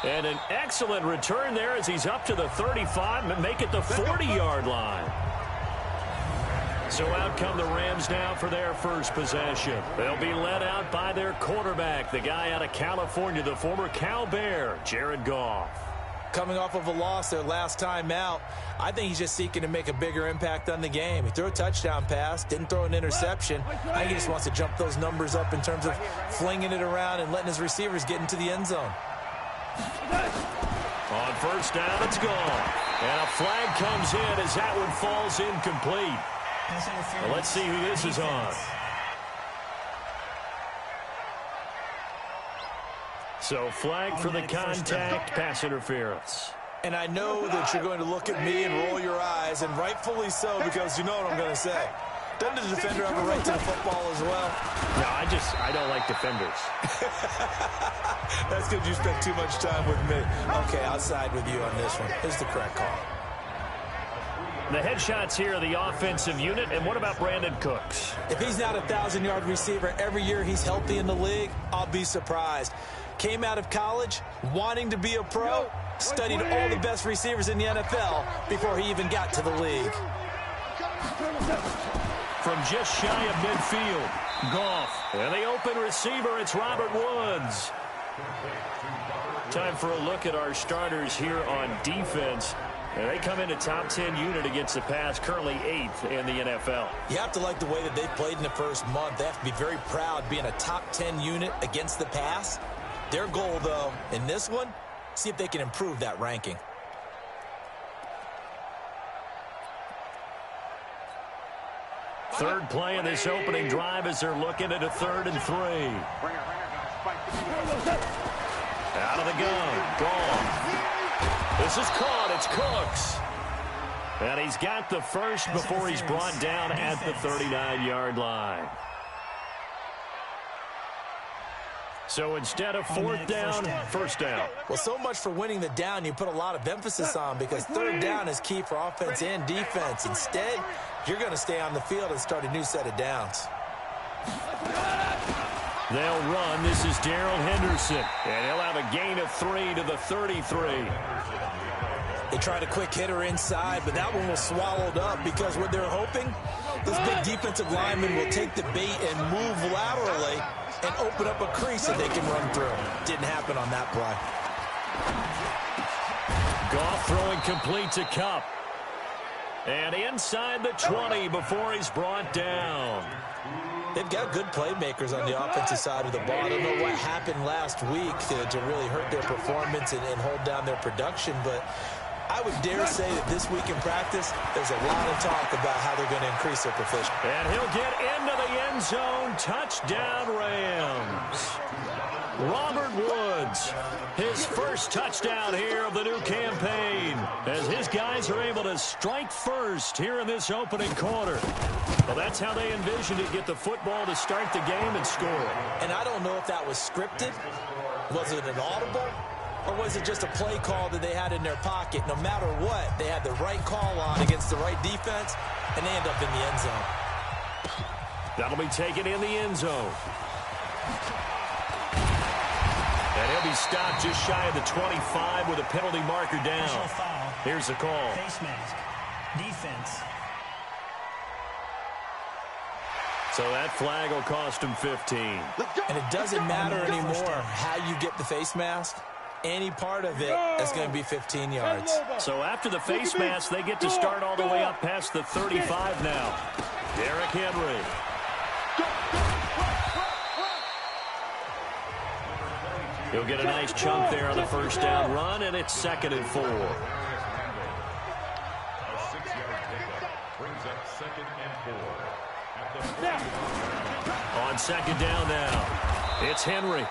And an excellent return there as he's up to the 35 and make it the 40-yard line. So out come the Rams now for their first possession. They'll be led out by their quarterback, the guy out of California, the former Cal Bear, Jared Goff. Coming off of a loss their last time out, I think he's just seeking to make a bigger impact on the game. He threw a touchdown pass, didn't throw an interception. I think he just wants to jump those numbers up in terms of flinging it around and letting his receivers get into the end zone. On first down, it's gone. And a flag comes in as that one falls incomplete. Well, let's see who this is on. So flag for the contact, pass interference. And I know that you're going to look at me and roll your eyes, and rightfully so, because you know what I'm going to say. Doesn't the defender have a right to the football as well? No, I don't like defenders. That's because you spent too much time with me. Okay, I'll side with you on this one. It's the correct call. The headshots here are the offensive unit, and what about Brandon Cooks? If he's not a 1,000-yard receiver every year he's healthy in the league, I'll be surprised. Came out of college wanting to be a pro, studied all the best receivers in the NFL before he even got to the league. From just shy of midfield, Goff. And the open receiver, it's Robert Woods. Time for a look at our starters here on defense. And they come into top 10 unit against the pass, currently 8th in the NFL. You have to like the way that they played in the first month. They have to be very proud being a top 10 unit against the pass. Their goal, though, in this one, see if they can improve that ranking. Third play of this opening drive as they're looking at a 3rd and 3. Out of the gun, gone. This is caught. It's Cooks. And he's got the first before he's brought down at the 39-yard line. So instead of 4th down, 1st down. Well, so much for winning the down you put a lot of emphasis on, because 3rd down is key for offense and defense. Instead, you're going to stay on the field and start a new set of downs. They'll run. This is Darrell Henderson. And he'll have a gain of 3 to the 33. They tried a quick hitter inside, but that one was swallowed up because what they're hoping, this big defensive lineman will take the bait and move laterally and open up a crease that they can run through. Didn't happen on that play. Goff throwing complete to Kupp. And inside the 20 before he's brought down. They've got good playmakers on the offensive side of the ball. I don't know what happened last week to really hurt their performance and hold down their production, but I would dare say that this week in practice, there's a lot of talk about how they're going to increase their proficiency. And he'll get into the end zone. Touchdown, Rams. Robert Woods, his first touchdown here of the new campaign, as his guys are able to strike first here in this opening quarter. Well, that's how they envisioned it, get the football to start the game and score. And I don't know if that was scripted. Was it an audible? Or was it just a play call that they had in their pocket? No matter what, they had the right call on against the right defense, and they end up in the end zone. That'll be taken in the end zone. And he'll be stopped just shy of the 25 with a penalty marker down. Here's the call. Face mask. Defense. So that flag will cost him 15. And it doesn't matter anymore how you get the face mask. Any part of it is going to be 15 yards. So after the face mask, they get to start all the way up past the 35 now. Derrick Henry. He'll get a nice chunk there on the first down run, and it's 2nd and 4. On 2nd down now, it's Henry.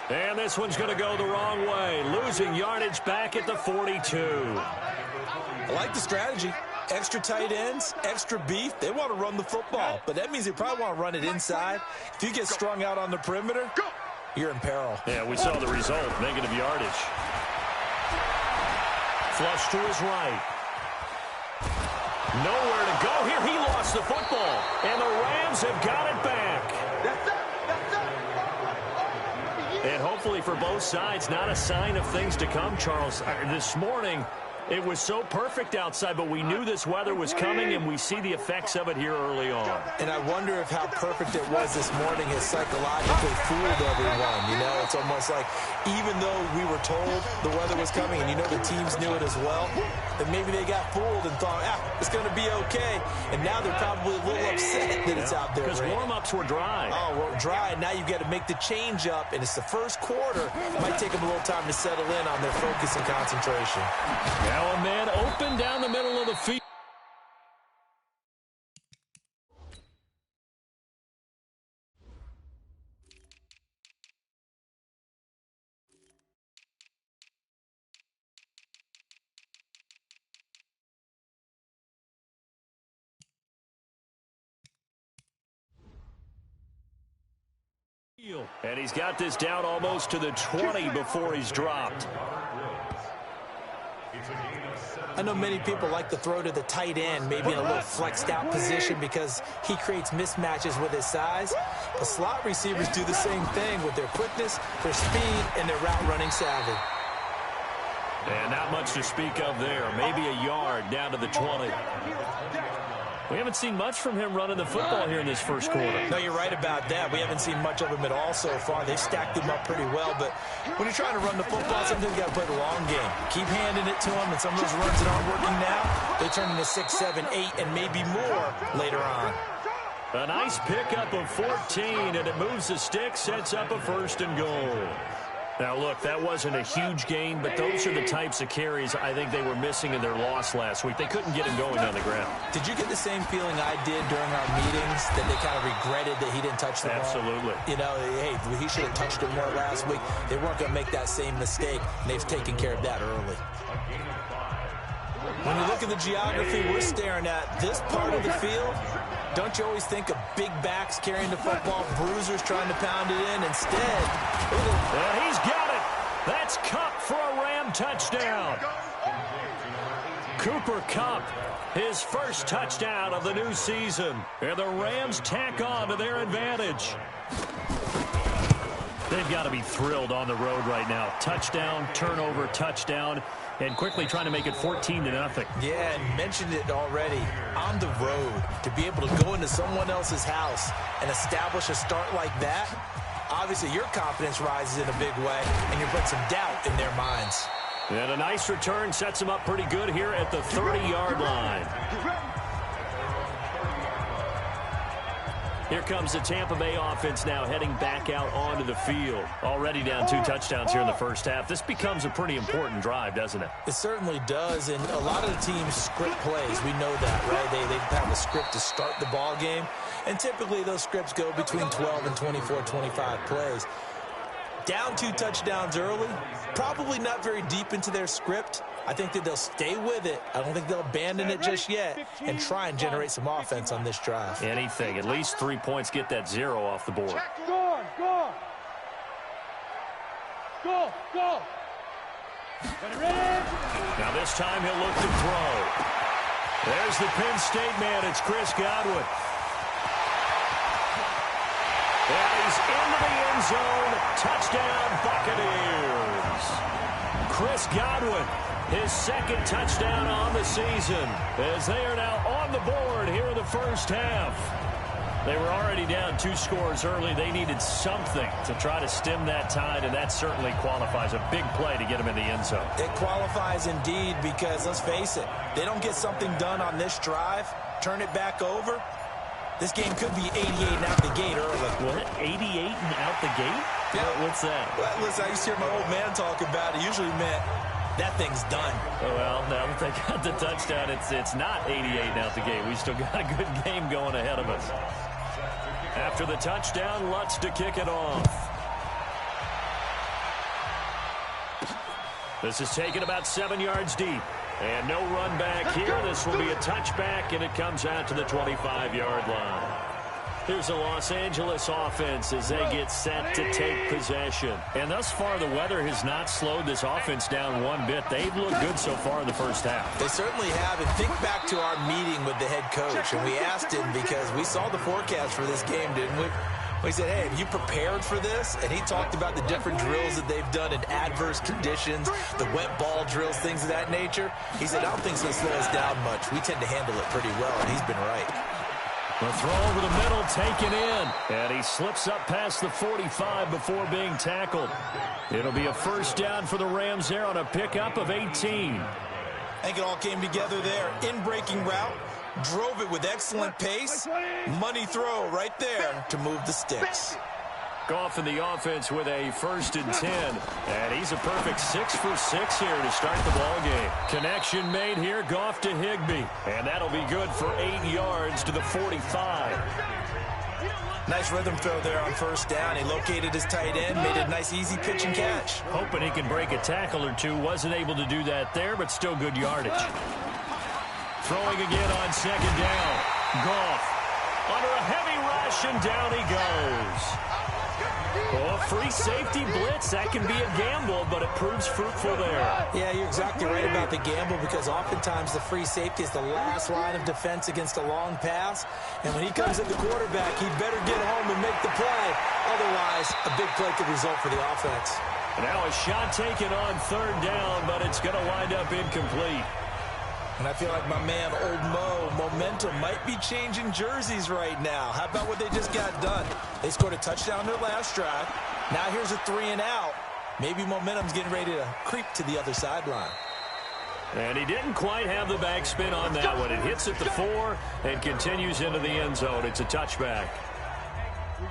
And this one's going to go the wrong way, losing yardage back at the 42. I like the strategy. Extra tight ends, extra beef. They want to run the football, but that means they probably want to run it inside. If you get strung out on the perimeter, you're in peril. Yeah, we saw the result, negative yardage. Flush to his right. Nowhere to go here. He lost the football, and the Rams have got it back. And hopefully for for both sides. Not a sign of things to come, Charles. This morning, it was so perfect outside, but we knew this weather was coming, and we see the effects of it here early on. And I wonder if how perfect it was this morning has psychologically fooled everyone. You know, it's almost like even though we were told the weather was coming, and you know the teams knew it as well, that maybe they got fooled and thought, it's going to be okay. And now they're probably a little upset that it's out there. Because warm-ups were dry. Oh, well, dry. Now you've got to make the change up, and it's the first quarter. It might take them a little time to settle in on their focus and concentration. Now a man open down the middle of the field. And he's got this down almost to the 20 before he's dropped. I know many people like to throw to the tight end, maybe in a little flexed out position because he creates mismatches with his size. But slot receivers do the same thing with their quickness, their speed, and their route running savvy. And not much to speak of there. Maybe a yard down to the 20. We haven't seen much from him running the football here in this first quarter. No, you're right about that. We haven't seen much of him at all so far. They've stacked him up pretty well. But when you're trying to run the football, sometimes you got to play the long game. Keep handing it to him, and some of those runs that aren't working now, they turn into 6, 7, 8, and maybe more later on. A nice pickup of 14, and it moves the stick, sets up a 1st and goal. Now, look, that wasn't a huge gain, but those are the types of carries I think they were missing in their loss last week. They couldn't get him going on the ground. Did you get the same feeling I did during our meetings, that they kind of regretted that he didn't touch the ball? Absolutely. You know, hey, he should have touched it more last week. They weren't going to make that same mistake, and they've taken care of that early. When you look at the geography we're staring at, this part of the field, don't you always think of big backs carrying the football, bruisers trying to pound it in? Instead, and he's got it. That's Kupp for a Ram touchdown. Cooper Kupp, his first touchdown of the new season. And the Rams tack on to their advantage. They've got to be thrilled on the road right now. Touchdown, turnover, touchdown, and quickly trying to make it 14-0. Yeah, and mentioned it already. On the road, to be able to go into someone else's house and establish a start like that, obviously your confidence rises in a big way, and you put some doubt in their minds. And a nice return sets them up pretty good here at the 30-yard line. Here comes the Tampa Bay offense now heading back out onto the field. Already down 2 touchdowns here in the first half. This becomes a pretty important drive, doesn't it? It certainly does, and a lot of the teams script plays. We know that, right? They have a script to start the ball game, and typically those scripts go between 12 and 24, 25 plays. Down 2 touchdowns early, probably not very deep into their script. I think that they'll stay with it. I don't think they'll abandon it just yet and try and generate some offense on this drive. Anything. At least 3 points, get that 0 off the board. Go. Now this time he'll look to throw. There's the Penn State man. It's Chris Godwin. And he's into the end zone. Touchdown, Buccaneers. Chris Godwin, his 2nd touchdown on the season, as they are now on the board here in the first half. They were already down 2 scores early. They needed something to try to stem that tide, and that certainly qualifies. A big play to get them in the end zone. It qualifies indeed because, let's face it, they don't get something done on this drive, turn it back over, this game could be 88 and out the gate early. What? 88 and out the gate? Yeah. What's that? Well, listen, I used to hear my old man talk about it. Usually meant that thing's done. Oh, well, now that they got the touchdown, it's not 88 and out the gate. We still got a good game going ahead of us. After the touchdown, Lutz to kick it off. This is taken about 7 yards deep. And no run back here. This will be a touchback, and it comes out to the 25-yard line. Here's the Los Angeles offense as they get set to take possession. And thus far, the weather has not slowed this offense down one bit. They've looked good so far in the first half. They certainly have. And think back to our meeting with the head coach. And we asked him because we saw the forecast for this game, didn't we? He said, hey, have you prepared for this? And he talked about the different drills that they've done in adverse conditions, the wet ball drills, things of that nature. He said, I don't think it's going to slow us down much. We tend to handle it pretty well, and he's been right. The throw over the middle, taken in. And he slips up past the 45 before being tackled. It'll be a first down for the Rams there on a pickup of 18. I think it all came together there. In-breaking route, drove it with excellent pace. Money throw right there to move the sticks. Goff in the offense with a 1st and 10. And he's a perfect 6 for 6 here to start the ball game. Connection made here, Goff to Higbee. And that'll be good for 8 yards to the 45. Nice rhythm throw there on first down. He located his tight end, made a nice easy pitch and catch. Hoping he can break a tackle or two. Wasn't able to do that there, but still good yardage. Throwing again on 2nd down. Goff under a heavy rush, and down he goes. Oh, free safety blitz. That can be a gamble, but it proves fruitful there. Yeah, you're exactly right about the gamble, because oftentimes the free safety is the last line of defense against a long pass. And when he comes at the quarterback, he'd better get home and make the play. Otherwise, a big play could result for the offense. Now a shot taken on 3rd down, but it's going to wind up incomplete. And I feel like my man, Old Mo, momentum might be changing jerseys right now. How about what they just got done? They scored a touchdown their last drive. Now here's a 3-and-out. Maybe momentum's getting ready to creep to the other sideline. And he didn't quite have the backspin on that one. It hits at the 4 and continues into the end zone. It's a touchback.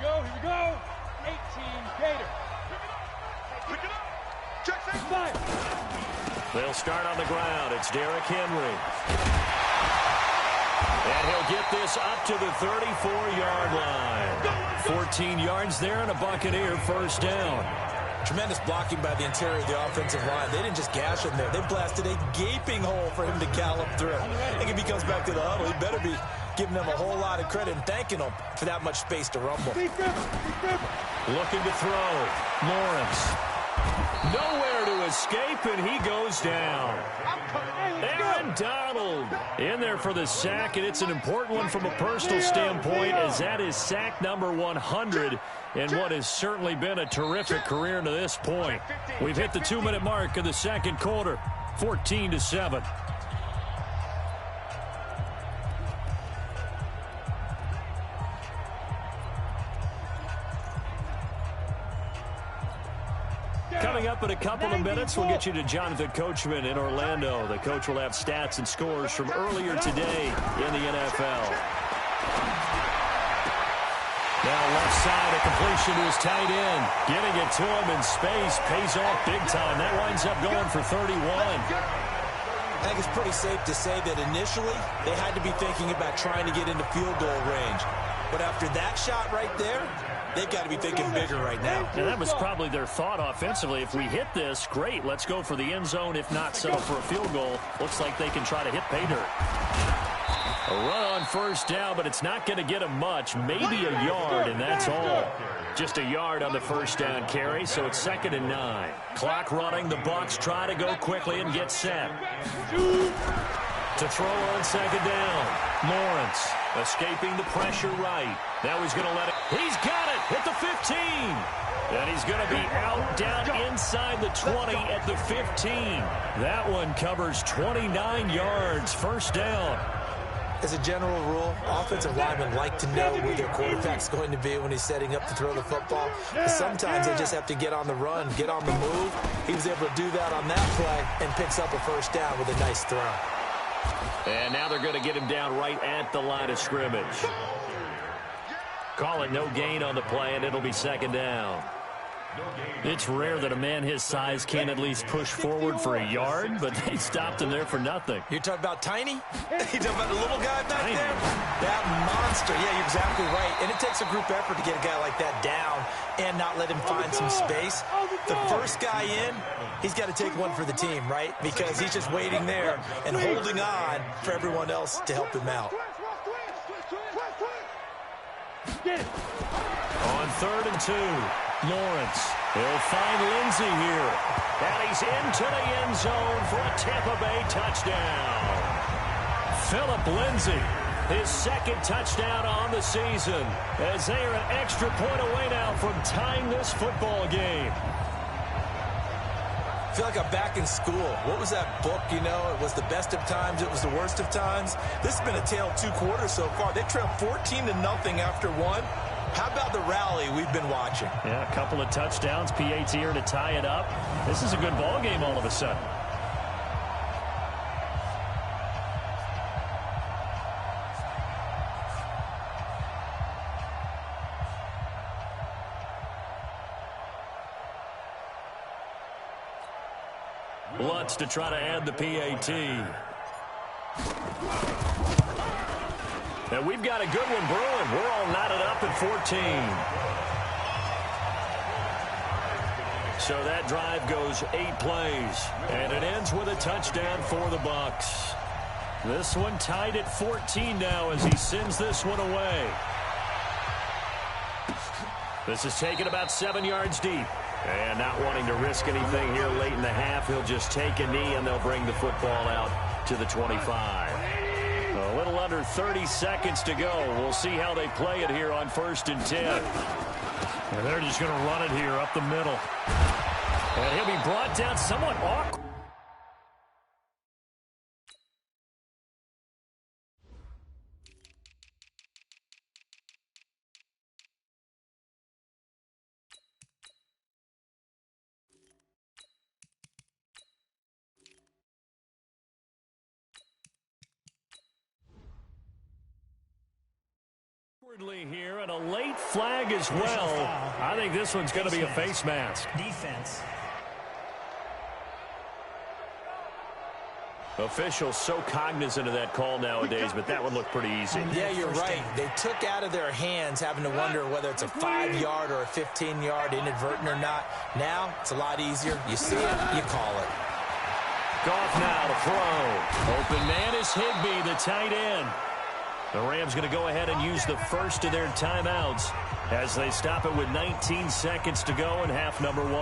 Here we go. 18 Gator. Pick it up. Check fire. They'll start on the ground. It's Derrick Henry. And he'll get this up to the 34-yard line. 14 yards there and a Buccaneer first down. Tremendous blocking by the interior of the offensive line. They didn't just gash him there. They blasted a gaping hole for him to gallop through. I think if he comes back to the huddle, he better be giving them a whole lot of credit and thanking them for that much space to rumble. Looking to throw. Lawrence. Nowhere to escape, and he goes down. Aaron Donald in there for the sack, and it's an important one from a personal standpoint, as that is sack number 100 in what has certainly been a terrific career to this point. We've hit the 2-minute mark of the second quarter, 14-7. Coming up in a couple of minutes, we'll get you to Jonathan Coachman in Orlando. The coach will have stats and scores from earlier today in the NFL. Now left side, a completion to his tight end. Getting it to him in space pays off big time. That winds up going for 31. I think it's pretty safe to say that initially they had to be thinking about trying to get into field goal range. But after that shot right there, they've got to be thinking bigger right now. And that was probably their thought offensively. If we hit this, great. Let's go for the end zone. If not, settle for a field goal. Looks like they can try to hit pay dirt. A run on first down, but it's not going to get him much. Maybe a yard, and that's all. Just a yard on the first down carry, so it's 2nd and 9. Clock running. The Bucs try to go quickly and get set. To throw on 2nd down. Lawrence escaping the pressure right. Now he's going to let it. He's got it at the 15. And he's going to be out down inside the 20 at the 15. That one covers 29 yards. First down. As a general rule, offensive linemen like to know where their quarterback's going to be when he's setting up to throw the football. But sometimes they just have to get on the run, get on the move. He was able to do that on that play and picks up a first down with a nice throw. And now they're going to get him down right at the line of scrimmage. Call it no gain on the play, and it'll be 2nd down. It's rare that a man his size can at least push forward for a yard, but they stopped him there for nothing. You're talking about Tiny? You're talking about the little guy back there? That monster. Yeah, you're exactly right. And it takes a group effort to get a guy like that down and not let him find some space. The first guy in, he's got to take one for the team, right? Because he's just waiting there and holding on for everyone else to help him out. On 3rd and 2, Lawrence. He'll find Lindsey here. And he's into the end zone for a Tampa Bay touchdown. Phillip Lindsay his second touchdown on the season, as they are an extra point away now from tying this football game. I feel like I'm back in school. What was that book, you know? It was the best of times. It was the worst of times. This has been a tale of two quarters so far. They trailed 14-0 after one. How about the rally we've been watching? Yeah, a couple of touchdowns, PAT here to tie it up. This is a good ball game all of a sudden. Lutz to try to add the PAT. And we've got a good one brewing. We're all knotted up at 14. So that drive goes 8 plays. And it ends with a touchdown for the Bucs. This one tied at 14 now as he sends this one away. This is taken about 7 yards deep. And not wanting to risk anything here late in the half, he'll just take a knee and they'll bring the football out to the 25. A little under 30 seconds to go. We'll see how they play it here on 1st and 10. And they're just going to run it here up the middle. And he'll be brought down somewhat awkward. Here, and a late flag as well. I think this one's going to be a face mask. Defense. Officials so cognizant of that call nowadays, but that one looked pretty easy. Yeah, you're right. They took out of their hands having to wonder whether it's a 5-yard or a 15-yard inadvertent or not. Now, it's a lot easier. You see it, you call it. Goff now to throw. Open man is Higbee, the tight end. The Rams going to go ahead and use the first of their timeouts as they stop it with 19 seconds to go in half number 1.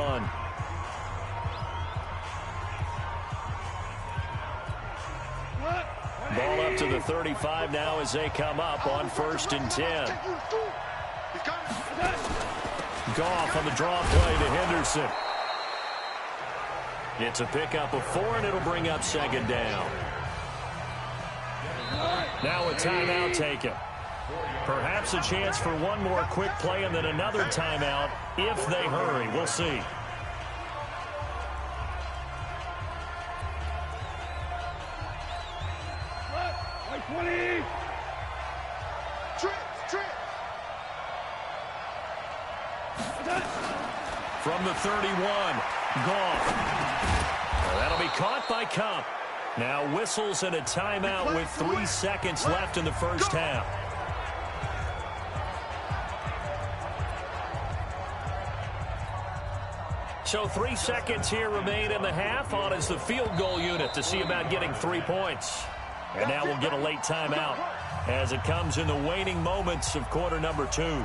Ball up to the 35 now as they come up on 1st and 10. Goff on the draw play to Henderson. It's a pickup of 4, and it'll bring up 2nd down. Now a timeout taken. Perhaps a chance for one more quick play and then another timeout if they hurry. We'll see. From the 31, Goff. That'll be caught by Kupp. Now whistles and a timeout with 3 seconds left in the first half. So 3 seconds here remain in the half. On is the field goal unit to see about getting 3 points. And now we'll get a late timeout as it comes in the waning moments of quarter number 2.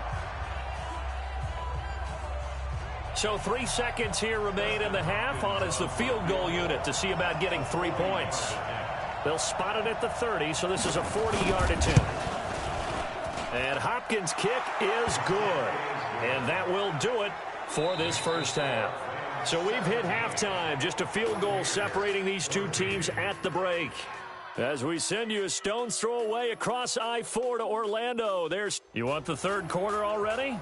So 3 seconds here remain in the half. On is the field goal unit to see about getting 3 points. They'll spot it at the 30, so this is a 40-yard attempt. And Hopkins' kick is good. And that will do it for this first half. So we've hit halftime. Just a field goal separating these two teams at the break. As we send you a stone's throw away across I-4 to Orlando. You want the third quarter already?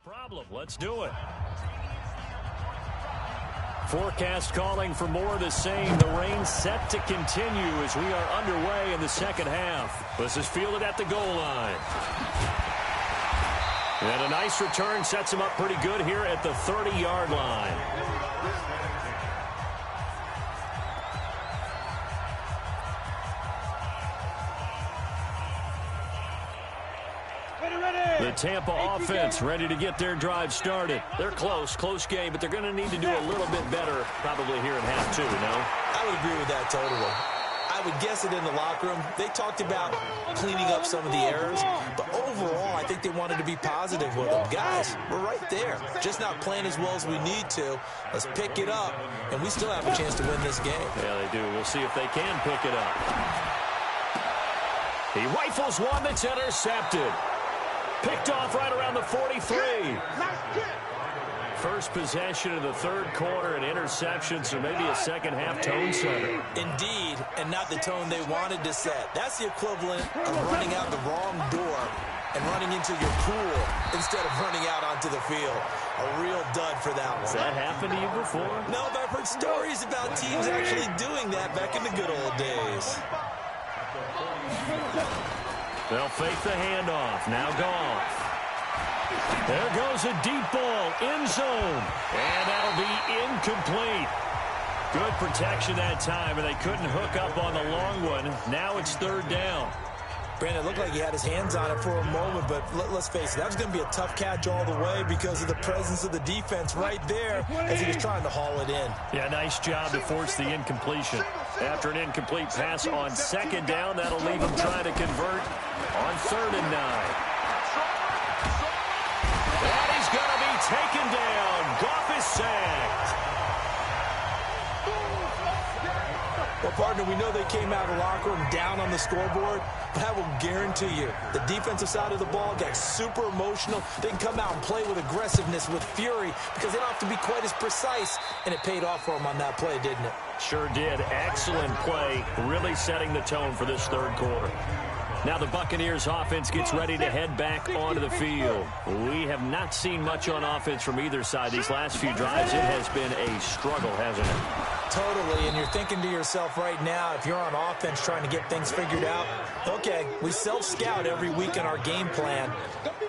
Problem. Let's do it. Forecast calling for more of the same. The rain set to continue as we are underway in the second half. This is fielded at the goal line. And a nice return sets him up pretty good here at the 30-yard line. The Tampa offense ready to get their drive started. They're close game, but they're going to need to do a little bit better probably here in half 2, no? I would agree with that totally. I I would guess that in the locker room, they talked about cleaning up some of the errors, but overall, I think they wanted to be positive with them. Guys, we're right there, just not playing as well as we need to. Let's pick it up, and we still have a chance to win this game. Yeah, they do. We'll see if they can pick it up. He rifles one that's intercepted. Picked off right around the 43. First possession of the third quarter, and interceptions, or maybe a second-half tone setter. Indeed, and not the tone they wanted to set. That's the equivalent of running out the wrong door and running into your pool instead of running out onto the field. A real dud for that one. Has that happened to you before? No, but I've heard stories about teams actually doing that back in the good old days. They'll fake the handoff. Now Goff. There goes a deep ball, end zone, and that'll be incomplete. Good protection that time, and they couldn't hook up on the long one. Now it's third down. Brandon, it looked like he had his hands on it for a moment, but let's face it, that was going to be a tough catch all the way because of the presence of the defense right there as he was trying to haul it in. Yeah, nice job to force the incompletion. After an incomplete pass on second down, that'll leave him trying to convert on 3rd and 9. And he's going to be taken down. Goff is sacked. Well, partner, we know they came out of the locker room down on the scoreboard, but I will guarantee you the defensive side of the ball got super emotional. They can come out and play with aggressiveness, with fury, because they don't have to be quite as precise, and it paid off for them on that play, didn't it? Sure did. Excellent play, really setting the tone for this third quarter. Now the Buccaneers offense gets ready to head back onto the field. We have not seen much on offense from either side these last few drives. It has been a struggle, hasn't it? Totally, and you're thinking to yourself right now, if you're on offense trying to get things figured out, okay, we self-scout every week in our game plan.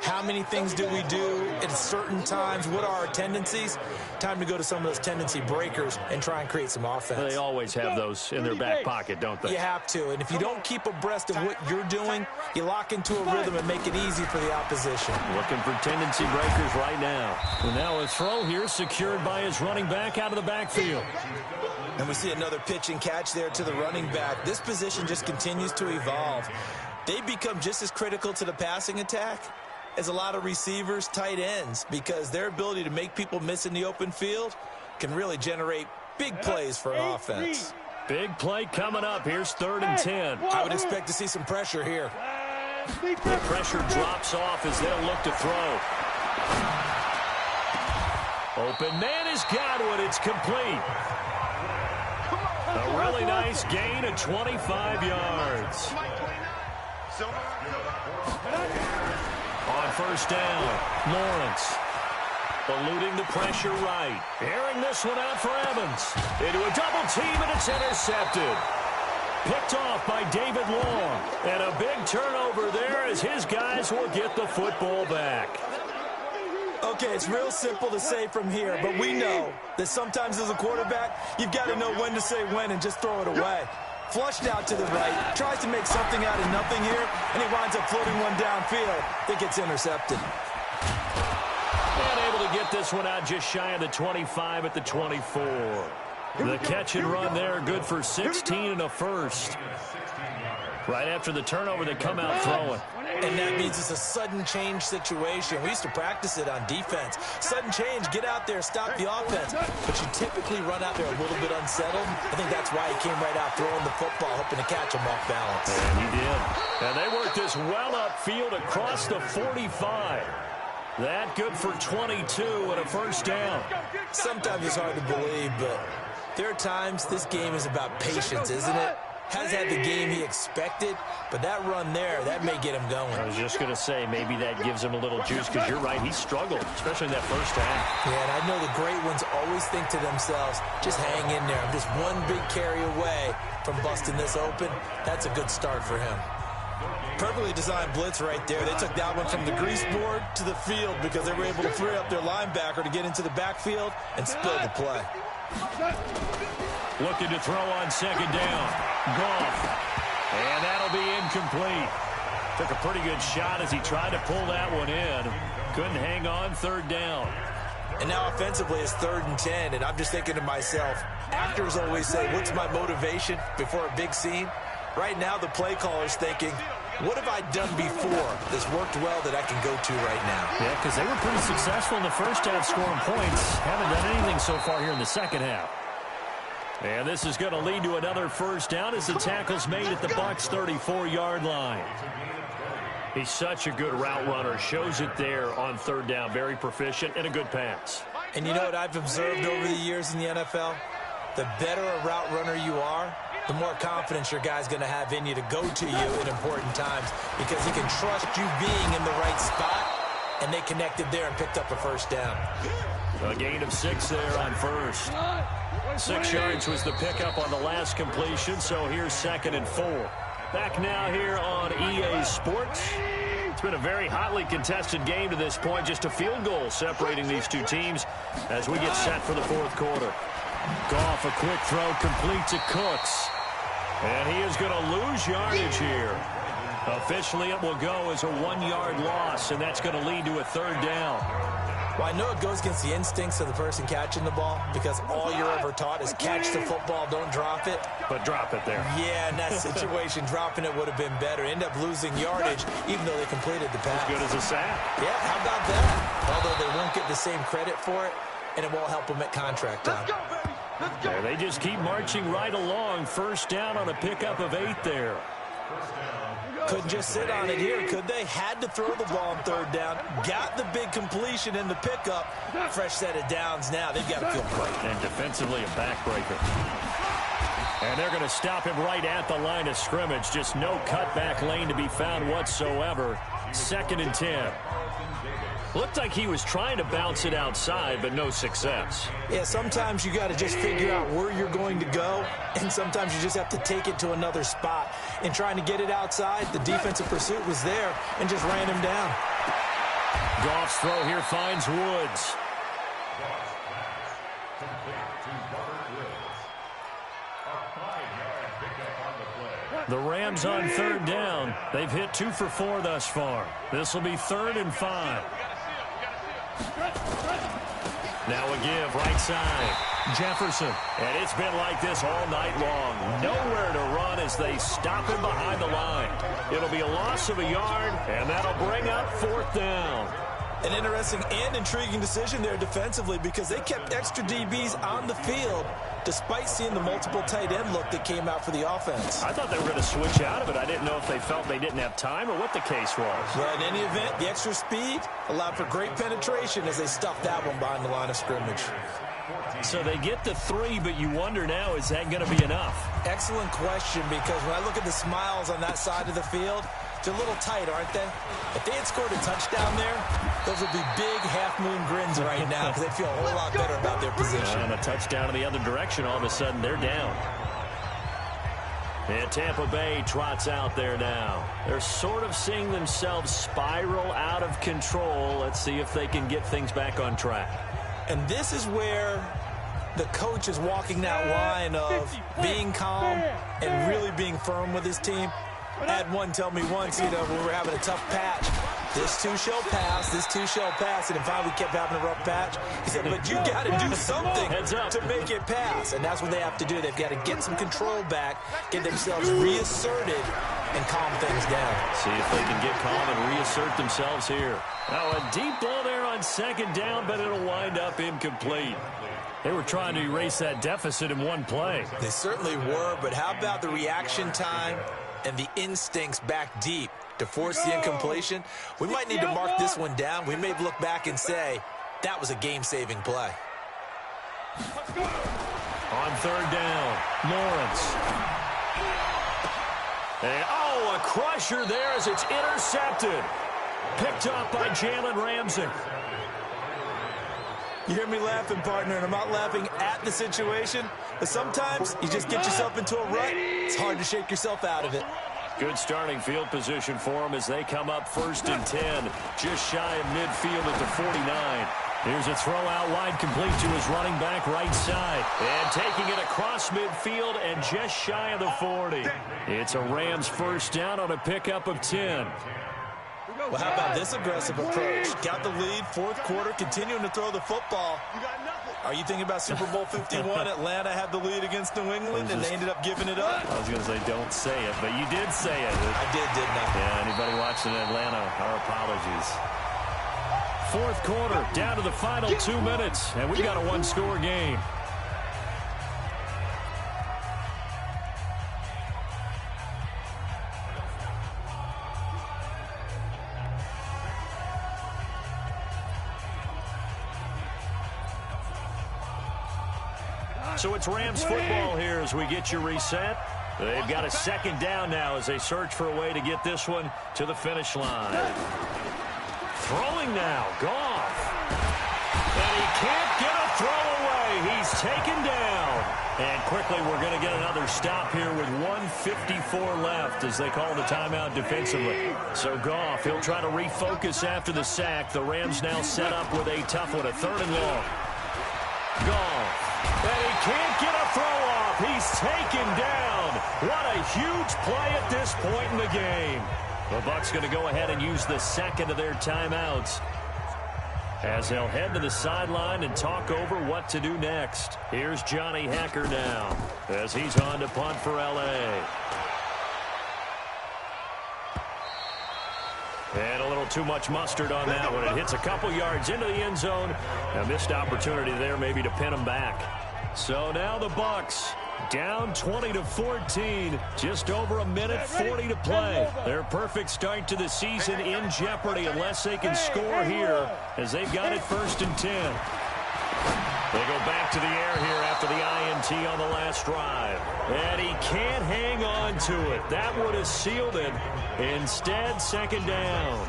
How many things do we do at certain times? What are our tendencies? Time to go to some of those tendency breakers and try and create some offense. They always have those in their back pocket, don't they? You have to, and if you don't keep abreast of what you're doing, you lock into a rhythm and make it easy for the opposition. Looking for tendency breakers right now. And now a throw here secured by his running back out of the backfield. And we see another pitch and catch there to the running back. This position just continues to evolve. They become just as critical to the passing attack as a lot of receivers, tight ends, because their ability to make people miss in the open field can really generate big plays for an offense. Big play coming up. Here's 3rd and 10. I would expect to see some pressure here. The pressure drops off as they'll look to throw. Open man is Godwin. It's complete. A really nice gain of 25 yards. On 1st down, Lawrence eluding the pressure right. Airing this one out for Evans. Into a double team, and it's intercepted. Picked off by David Long. And a big turnover there as his guys will get the football back. Okay, it's real simple to say from here, but we know that sometimes as a quarterback, you've got to know when to say when and just throw it away. Flushed out to the right, tries to make something out of nothing here, and he winds up floating one downfield that gets intercepted. And able to get this one out just shy of the 25 at the 24. The catch and run there, good for 16 and a first. Right after the turnover, they come out throwing. And that means it's a sudden change situation. We used to practice it on defense. Sudden change, get out there, stop the offense. But you typically run out there a little bit unsettled. I think that's why he came right out throwing the football, hoping to catch him off balance. And he did. And they worked this well upfield across the 45. That good for 22 and a 1st down. Sometimes it's hard to believe, but there are times this game is about patience, isn't it? Has had the game he expected, but that run there, that may get him going. I was just going to say, maybe that gives him a little juice, because you're right, he struggled, especially in that 1st half. Yeah, and I know the great ones always think to themselves, just hang in there. I'm just one big carry away from busting this open. That's a good start for him. Perfectly designed blitz right there. They took that one from the grease board to the field because they were able to free up their linebacker to get into the backfield and spill the play. Looking to throw on 2nd down. Goff. And that'll be incomplete. Took a pretty good shot as he tried to pull that one in. Couldn't hang on 3rd down. And now offensively it's 3rd and 10, and I'm just thinking to myself, actors always say, what's my motivation before a big scene? Right now the play caller's thinking, what have I done before that's worked well that I can go to right now? Yeah, because they were pretty successful in the first half scoring points. Haven't done anything so far here in the second half. And this is going to lead to another first down as the tackle's made at the Bucs' 34-yard line. He's such a good route runner. Shows it there on 3rd down. Very proficient and a good pass. And you know what I've observed over the years in the NFL? The better a route runner you are, the more confidence your guy's going to have in you to go to you in important times because he can trust you being in the right spot, and they connected there and picked up a first down. A gain of 6 there on first. 6 yards was the pickup on the last completion, so here's 2nd and 4. Back now here on EA Sports. It's been a very hotly contested game to this point. Just a field goal separating these two teams as we get set for the 4th quarter. Goff, a quick throw, complete to Cooks. And he is going to lose yardage here. Officially, it will go as a 1-yard loss, and that's going to lead to a 3rd down. Well, I know it goes against the instincts of the person catching the ball because all you're ever taught is catch the football, don't drop it. But drop it there. Yeah, in that situation, dropping it would have been better. End up losing yardage, even though they completed the pass. As good as a sack. Yeah, how about that? Although they won't get the same credit for it, and it won't help them at contract time. Yeah, they just keep marching right along. First down on a pickup of 8 there. Couldn't just sit on it here, could they? Had to throw the ball on 3rd down. Got the big completion in the pickup. Fresh set of downs now. They've got to feel great. And defensively a backbreaker. And they're going to stop him right at the line of scrimmage. Just no cutback lane to be found whatsoever. 2nd and 10. Looked like he was trying to bounce it outside, but no success. Yeah, sometimes you got to just figure out where you're going to go, and sometimes you just have to take it to another spot. In trying to get it outside, the defensive pursuit was there and just ran him down. Goff's throw here finds Woods. The Rams on 3rd down. They've hit 2 for 4 thus far. This will be 3rd and 5. Now a give right side. Jefferson. And it's been like this all night long. Nowhere to run as they stop him behind the line. It'll be a loss of a yard, and that'll bring up 4th down. An interesting and intriguing decision there defensively because they kept extra DBs on the field despite seeing the multiple tight end look that came out for the offense. I thought they were going to switch out of it. I didn't know if they felt they didn't have time or what the case was. Well, in any event, the extra speed allowed for great penetration as they stuffed that one behind the line of scrimmage. So they get the 3, but you wonder now, is that going to be enough? Excellent question because when I look at the smiles on that side of the field, they're a little tight, aren't they? If they had scored a touchdown there, those would be big half-moon grins right now because they'd feel a whole lot better about their position. And a touchdown in the other direction, all of a sudden they're down. And Tampa Bay trots out there now. They're sort of seeing themselves spiral out of control. Let's see if they can get things back on track. And this is where the coach is walking that line of being calm and really being firm with his team. I had one tell me once, when we were having a tough patch, this too shall pass, this too shall pass, and finally we kept having a rough patch. He said, but you got to do something to make it pass, and that's what they have to do. They've got to get some control back, get themselves reasserted, and calm things down. See if they can get calm and reassert themselves here. Now a deep ball there on 2nd down, but it'll wind up incomplete. They were trying to erase that deficit in one play. They certainly were, but how about the reaction time and the instincts back deep to force the incompletion? We might need to mark this one down. We may look back and say, that was a game-saving play. On 3rd down, Lawrence. And, a crusher there as it's intercepted. Picked up by Jalen Ramsey. You hear me laughing, partner, and I'm not laughing at the situation, but sometimes you just get yourself into a rut. It's hard to shake yourself out of it. Good starting field position for them as they come up 1st and 10, just shy of midfield at the 49. Here's a throw out wide, complete to his running back right side. And taking it across midfield and just shy of the 40. It's a Rams 1st down on a pickup of 10. Well, how about this aggressive approach? Got the lead, fourth quarter, continuing to throw the football. Are you thinking about Super Bowl 51? Atlanta had the lead against New England, and they ended up giving it up? I was going to say, don't say it, but you did say it. I did, didn't I? Yeah, anybody watching Atlanta, our apologies. Fourth quarter, down to the final 2 minutes, and we've got a one-score game. So it's Rams football here as we get you reset. They've got a second down now as they search for a way to get this one to the finish line. Throwing now, Goff. And he can't get a throw away. He's taken down. And quickly we're going to get another stop here with 1:54 left as they call the timeout defensively. So Goff, he'll try to refocus after the sack. The Rams now set up with a tough one, a 3rd and long. Goff. And he can't get a throw off. He's taken down. What a huge play at this point in the game. The Bucs going to go ahead and use the second of their timeouts as they'll head to the sideline and talk over what to do next. Here's Johnny Hekker now as he's on to punt for L.A. And a little too much mustard on that one. It hits a couple yards into the end zone. A missed opportunity there maybe to pin him back. So now the Bucs down 20-14. Just over a minute 40 to play. Their perfect start to the season in jeopardy unless they can score here as they've got it 1st and 10. They go back to the air here after the INT on the last drive. And he can't hang on to it. That would have sealed it. Instead, 2nd down.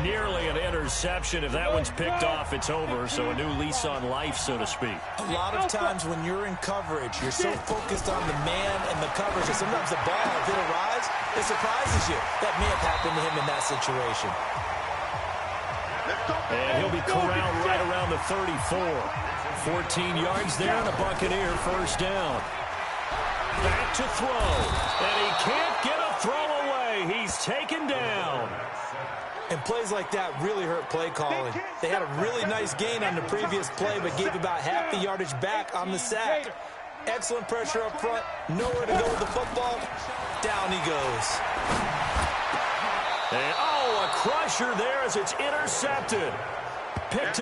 Nearly an interception. If that one's picked off, it's over. So a new lease on life, so to speak. A lot of times when you're in coverage, you're so focused on the man and the coverage that sometimes the ball, if it arrives, it surprises you. That may have happened to him in that situation. And he'll be corralled right around the 34. 14 yards there and a Buccaneer 1st down. Back to throw. And he can't get a throw away. He's taken down. And plays like that really hurt play calling. They had a really nice gain on the previous play, but gave about half the yardage back on the sack. Excellent pressure up front. Nowhere to go with the football. Down he goes. And, oh, a crusher there as it's intercepted. Picked